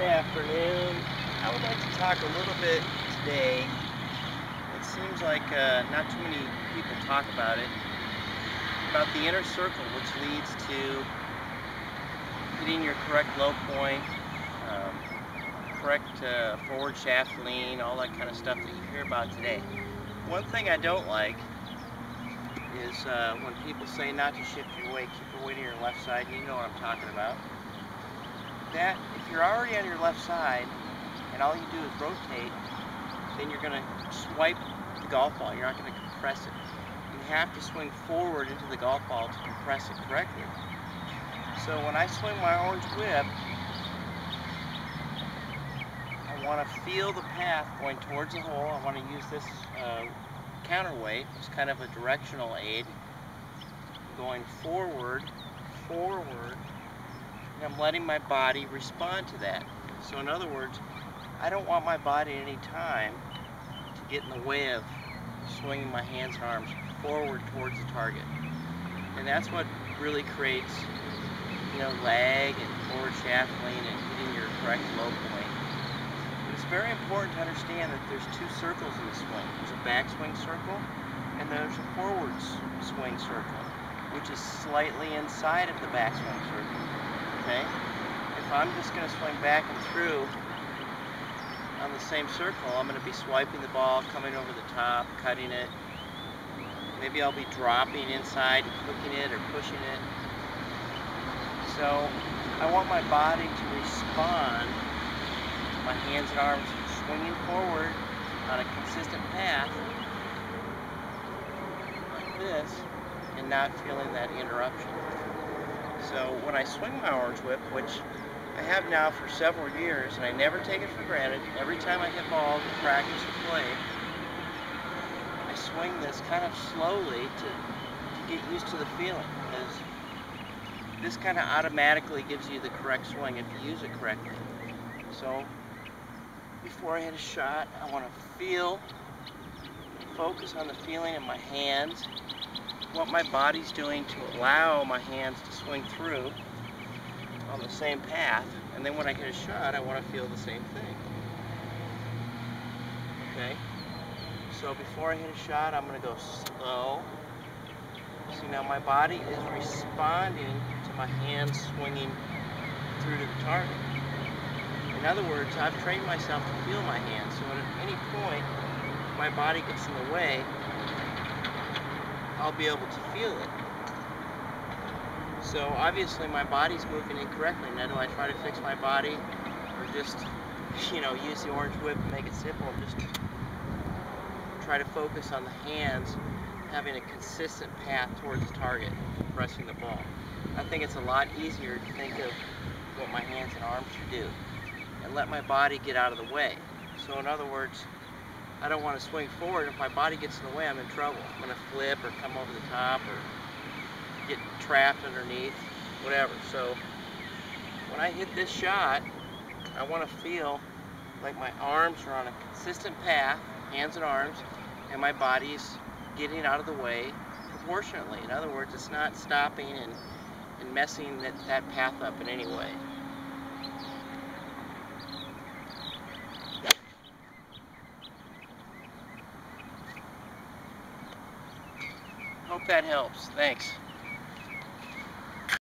afternoon. I would like to talk a little bit today. It seems like not too many people talk about it, about the inner circle, which leads to hitting your correct low point, correct forward shaft lean, all that kind of stuff that you hear about today. One thing I don't like is when people say not to shift your weight, keep your weight on your left side. You know what I'm talking about. That if you're already on your left side and all you do is rotate, then you're going to swipe the golf ball. You're not going to compress it. You have to swing forward into the golf ball to compress it correctly. So when I swing my orange whip, I want to feel the path going towards the hole. I want to use this counterweight. It's kind of a directional aid. Going forward, and I'm letting my body respond to that. So in other words, I don't want my body at any time to get in the way of swinging my hands and arms forward towards the target. And that's what really creates, lag and forward shaft lean and hitting your correct low point. But it's very important to understand that there's two circles in the swing. There's a backswing circle and there's a forward swing circle, which is slightly inside of the backswing circle. Okay? If I'm just going to swing back and through on the same circle, I'm going to be swiping the ball, coming over the top, cutting it. Maybe I'll be dropping inside, hooking it or pushing it. So I want my body to respond, my hands and arms swinging forward on a consistent path like this, and not feeling that interruption. So when I swing my orange whip, which I have now for several years, and I never take it for granted, every time I hit balls in practice or play, I swing this kind of slowly to get used to the feeling, because this kind of automatically gives you the correct swing if you use it correctly. So before I hit a shot, I want to focus on the feeling in my hands, what my body's doing to allow my hands to swing through on the same path, and then when I hit a shot, I want to feel the same thing. Okay? So before I hit a shot, I'm going to go slow. See, now my body is responding to my hands swinging through to the target. In other words, I've trained myself to feel my hands, so at any point my body gets in the way, I'll be able to feel it. So obviously my body's moving incorrectly. Now do I try to fix my body, or just, use the orange whip and make it simple and just try to focus on the hands having a consistent path towards the target, pressing the ball? I think it's a lot easier to think of what my hands and arms should do and let my body get out of the way. So in other words, I don't want to swing forward. If my body gets in the way, I'm in trouble. I'm going to flip or come over the top or get trapped underneath, whatever. So when I hit this shot, I want to feel like my arms are on a consistent path, hands and arms, and my body's getting out of the way proportionately. In other words, it's not stopping and messing that path up in any way. Hope that helps. Thanks.